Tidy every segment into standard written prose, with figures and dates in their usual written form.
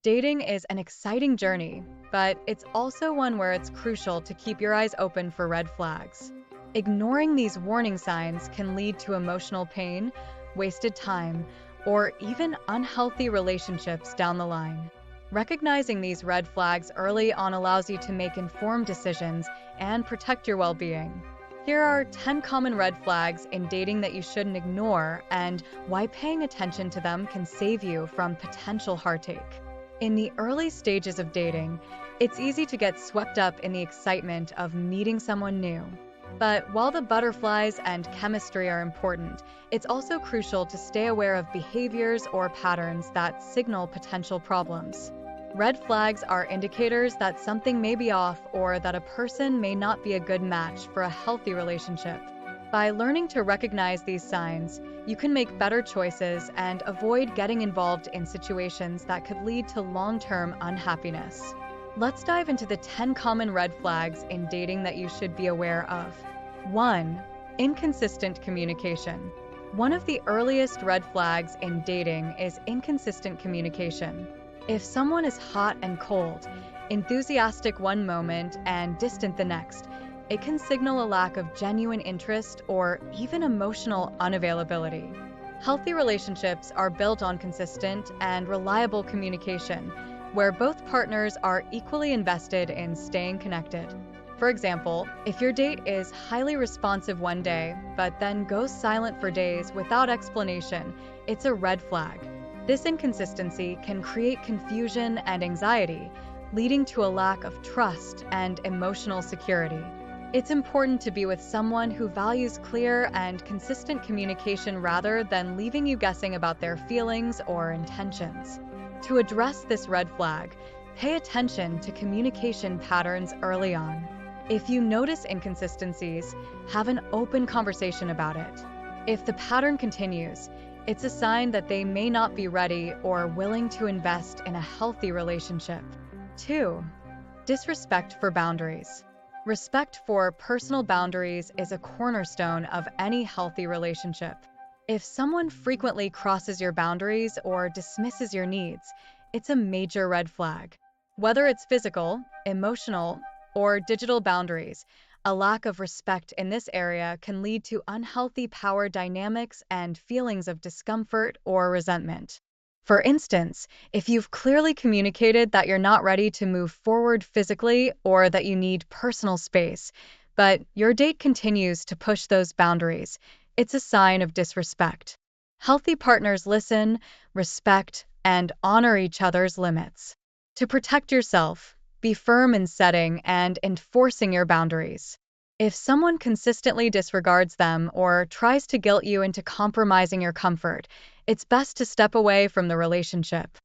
Dating is an exciting journey, but it's also one where it's crucial to keep your eyes open for red flags. Ignoring these warning signs can lead to emotional pain, wasted time, or even unhealthy relationships down the line. Recognizing these red flags early on allows you to make informed decisions and protect your well being. Here are 10 common red flags in dating that you shouldn't ignore and why paying attention to them can save you from potential heartache. In the early stages of dating, it's easy to get swept up in the excitement of meeting someone new. But while the butterflies and chemistry are important, it's also crucial to stay aware of behaviors or patterns that signal potential problems. Red flags are indicators that something may be off or that a person may not be a good match for a healthy relationship. By learning to recognize these signs, you can make better choices and avoid getting involved in situations that could lead to long-term unhappiness. Let's dive into the 10 common red flags in dating that you should be aware of. 1. Inconsistent communication. One of the earliest red flags in dating is inconsistent communication. If someone is hot and cold, enthusiastic one moment and distant the next, it can signal a lack of genuine interest or even emotional unavailability. Healthy relationships are built on consistent and reliable communication, where both partners are equally invested in staying connected. For example, if your date is highly responsive one day, but then goes silent for days without explanation, it's a red flag. This inconsistency can create confusion and anxiety, leading to a lack of trust and emotional security. It's important to be with someone who values clear and consistent communication rather than leaving you guessing about their feelings or intentions. To address this red flag, pay attention to communication patterns early on. If you notice inconsistencies, have an open conversation about it. If the pattern continues, it's a sign that they may not be ready or willing to invest in a healthy relationship. 2. Disrespect for boundaries. Respect for personal boundaries is a cornerstone of any healthy relationship. If someone frequently crosses your boundaries or dismisses your needs, it's a major red flag. Whether it's physical, emotional, or digital boundaries, a lack of respect in this area can lead to unhealthy power dynamics and feelings of discomfort or resentment. For instance, if you've clearly communicated that you're not ready to move forward physically or that you need personal space, but your date continues to push those boundaries, it's a sign of disrespect. Healthy partners listen, respect, and honor each other's limits. To protect yourself, be firm in setting and enforcing your boundaries. If someone consistently disregards them or tries to guilt you into compromising your comfort, it's best to step away from the relationship.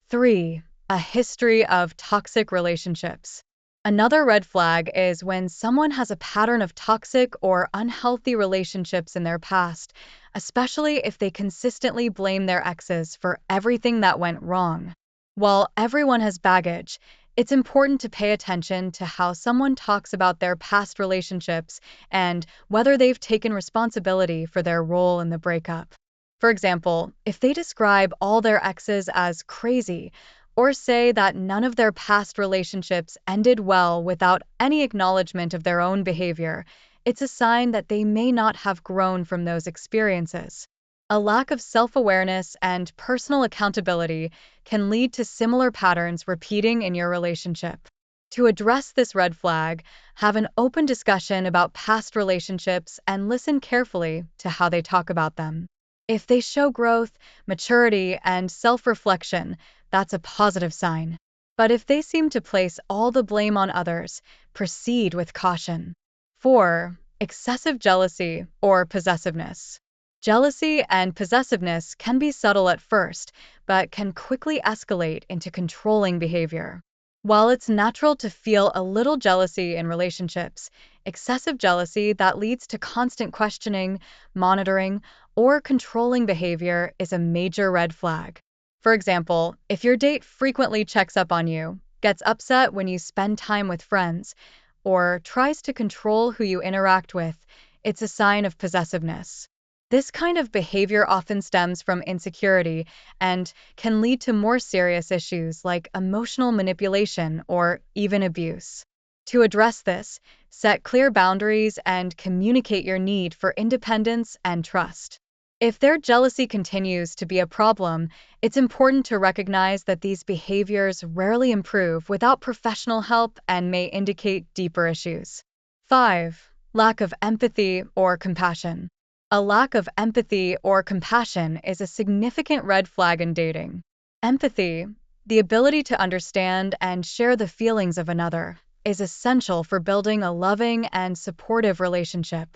3. A history of toxic relationships. Another red flag is when someone has a pattern of toxic or unhealthy relationships in their past, especially if they consistently blame their exes for everything that went wrong. While everyone has baggage, it's important to pay attention to how someone talks about their past relationships and whether they've taken responsibility for their role in the breakup. For example, if they describe all their exes as crazy or say that none of their past relationships ended well without any acknowledgement of their own behavior, it's a sign that they may not have grown from those experiences. A lack of self-awareness and personal accountability can lead to similar patterns repeating in your relationship. To address this red flag, have an open discussion about past relationships and listen carefully to how they talk about them. If they show growth, maturity, and self-reflection, that's a positive sign. But if they seem to place all the blame on others, proceed with caution. 4. Excessive jealousy or possessiveness. Jealousy and possessiveness can be subtle at first, but can quickly escalate into controlling behavior. While it's natural to feel a little jealousy in relationships, excessive jealousy that leads to constant questioning, monitoring, or controlling behavior is a major red flag. For example, if your date frequently checks up on you, gets upset when you spend time with friends, or tries to control who you interact with, it's a sign of possessiveness. This kind of behavior often stems from insecurity and can lead to more serious issues like emotional manipulation or even abuse. To address this, set clear boundaries and communicate your need for independence and trust. If their jealousy continues to be a problem, it's important to recognize that these behaviors rarely improve without professional help and may indicate deeper issues. 5. Lack of empathy or compassion. A lack of empathy or compassion is a significant red flag in dating. Empathy, the ability to understand and share the feelings of another, is essential for building a loving and supportive relationship.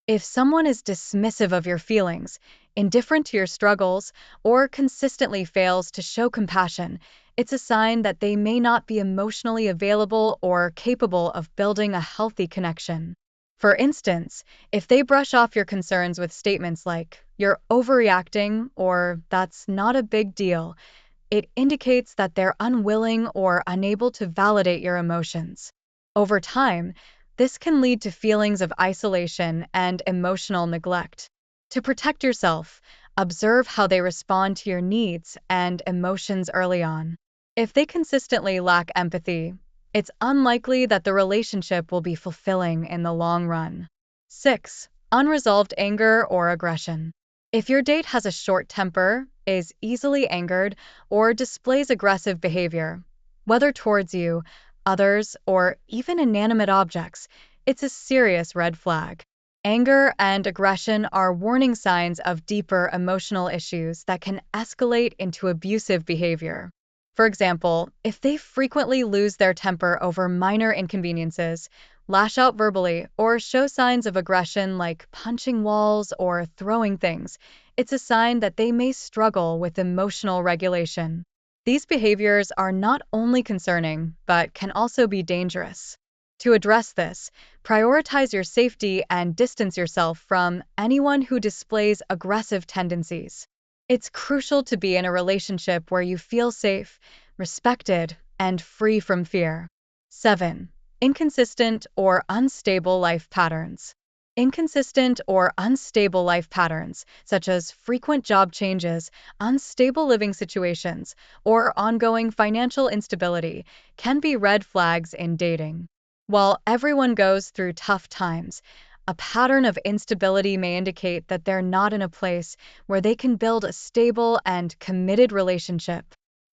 If someone is dismissive of your feelings, indifferent to your struggles, or consistently fails to show compassion, it's a sign that they may not be emotionally available or capable of building a healthy connection. For instance, if they brush off your concerns with statements like, "You're overreacting," or "That's not a big deal," it indicates that they're unwilling or unable to validate your emotions. Over time, this can lead to feelings of isolation and emotional neglect. To protect yourself, observe how they respond to your needs and emotions early on. If they consistently lack empathy, it's unlikely that the relationship will be fulfilling in the long run. 6. Unresolved anger or aggression. If your date has a short temper, is easily angered, or displays aggressive behavior, whether towards you, others, or even inanimate objects, it's a serious red flag. Anger and aggression are warning signs of deeper emotional issues that can escalate into abusive behavior. For example, if they frequently lose their temper over minor inconveniences, lash out verbally, or show signs of aggression like punching walls or throwing things, it's a sign that they may struggle with emotional regulation. These behaviors are not only concerning, but can also be dangerous. To address this, prioritize your safety and distance yourself from anyone who displays aggressive tendencies. It's crucial to be in a relationship where you feel safe, respected, and free from fear. 7. Inconsistent or unstable life patterns. Inconsistent or unstable life patterns, such as frequent job changes, unstable living situations, or ongoing financial instability, can be red flags in dating. While everyone goes through tough times, a pattern of instability may indicate that they're not in a place where they can build a stable and committed relationship.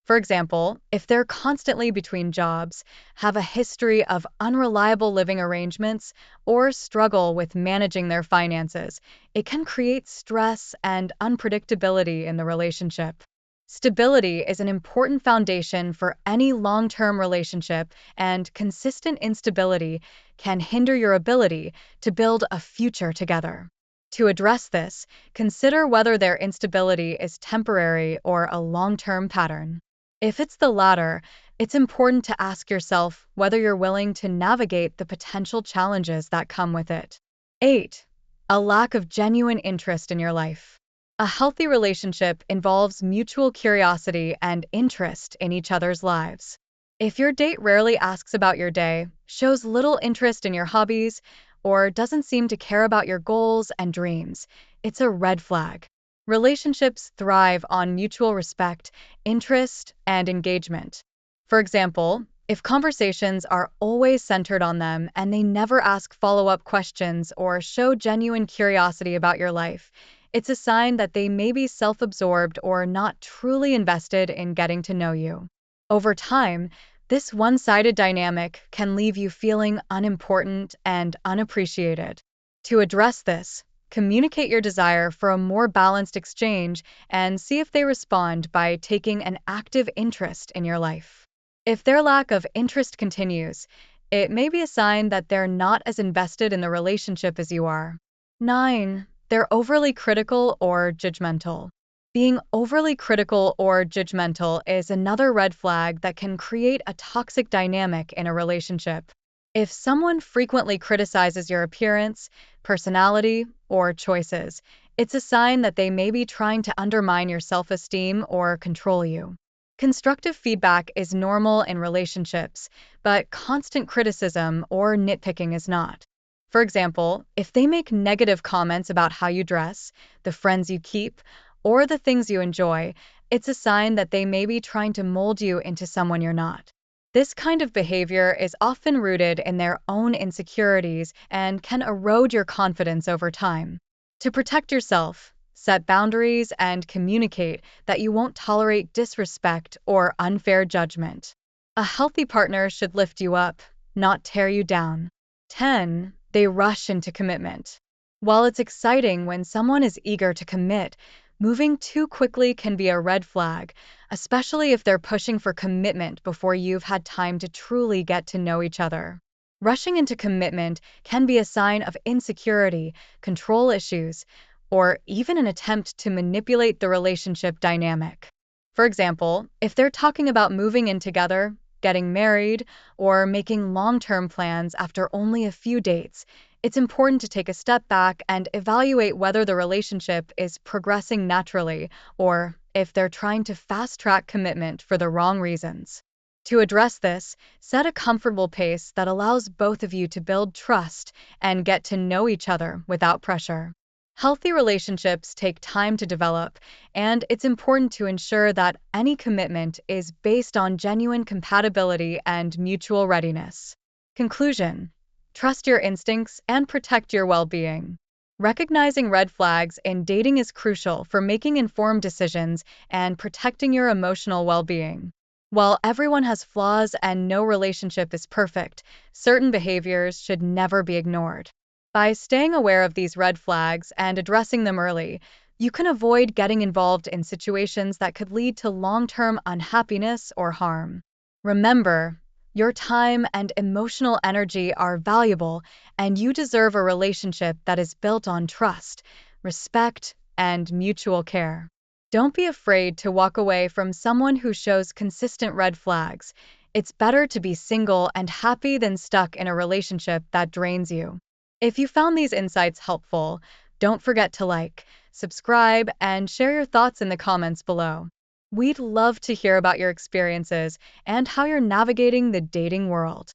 For example, if they're constantly between jobs, have a history of unreliable living arrangements, or struggle with managing their finances, it can create stress and unpredictability in the relationship. Stability is an important foundation for any long-term relationship, and consistent instability can hinder your ability to build a future together. To address this, consider whether their instability is temporary or a long-term pattern. If it's the latter, it's important to ask yourself whether you're willing to navigate the potential challenges that come with it. 8. A lack of genuine interest in your life. A healthy relationship involves mutual curiosity and interest in each other's lives. If your date rarely asks about your day, shows little interest in your hobbies, or doesn't seem to care about your goals and dreams, it's a red flag. Relationships thrive on mutual respect, interest, and engagement. For example, if conversations are always centered on them and they never ask follow-up questions or show genuine curiosity about your life, it's a sign that they may be self-absorbed or not truly invested in getting to know you. Over time, this one-sided dynamic can leave you feeling unimportant and unappreciated. To address this, communicate your desire for a more balanced exchange and see if they respond by taking an active interest in your life. If their lack of interest continues, it may be a sign that they're not as invested in the relationship as you are. 9. They're overly critical or judgmental. Being overly critical or judgmental is another red flag that can create a toxic dynamic in a relationship. If someone frequently criticizes your appearance, personality, or choices, it's a sign that they may be trying to undermine your self-esteem or control you. Constructive feedback is normal in relationships, but constant criticism or nitpicking is not. For example, if they make negative comments about how you dress, the friends you keep, or the things you enjoy, it's a sign that they may be trying to mold you into someone you're not. This kind of behavior is often rooted in their own insecurities and can erode your confidence over time. To protect yourself, set boundaries and communicate that you won't tolerate disrespect or unfair judgment. A healthy partner should lift you up, not tear you down. 10. They rush into commitment. While it's exciting when someone is eager to commit, moving too quickly can be a red flag, especially if they're pushing for commitment before you've had time to truly get to know each other. Rushing into commitment can be a sign of insecurity, control issues, or even an attempt to manipulate the relationship dynamic. For example, if they're talking about moving in together, getting married, or making long-term plans after only a few dates, it's important to take a step back and evaluate whether the relationship is progressing naturally or if they're trying to fast-track commitment for the wrong reasons. To address this, set a comfortable pace that allows both of you to build trust and get to know each other without pressure. Healthy relationships take time to develop, and it's important to ensure that any commitment is based on genuine compatibility and mutual readiness. Conclusion: trust your instincts and protect your well-being. Recognizing red flags in dating is crucial for making informed decisions and protecting your emotional well-being. While everyone has flaws and no relationship is perfect, certain behaviors should never be ignored. By staying aware of these red flags and addressing them early, you can avoid getting involved in situations that could lead to long-term unhappiness or harm. Remember, your time and emotional energy are valuable, and you deserve a relationship that is built on trust, respect, and mutual care. Don't be afraid to walk away from someone who shows consistent red flags. It's better to be single and happy than stuck in a relationship that drains you. If you found these insights helpful, don't forget to like, subscribe, and share your thoughts in the comments below. We'd love to hear about your experiences and how you're navigating the dating world.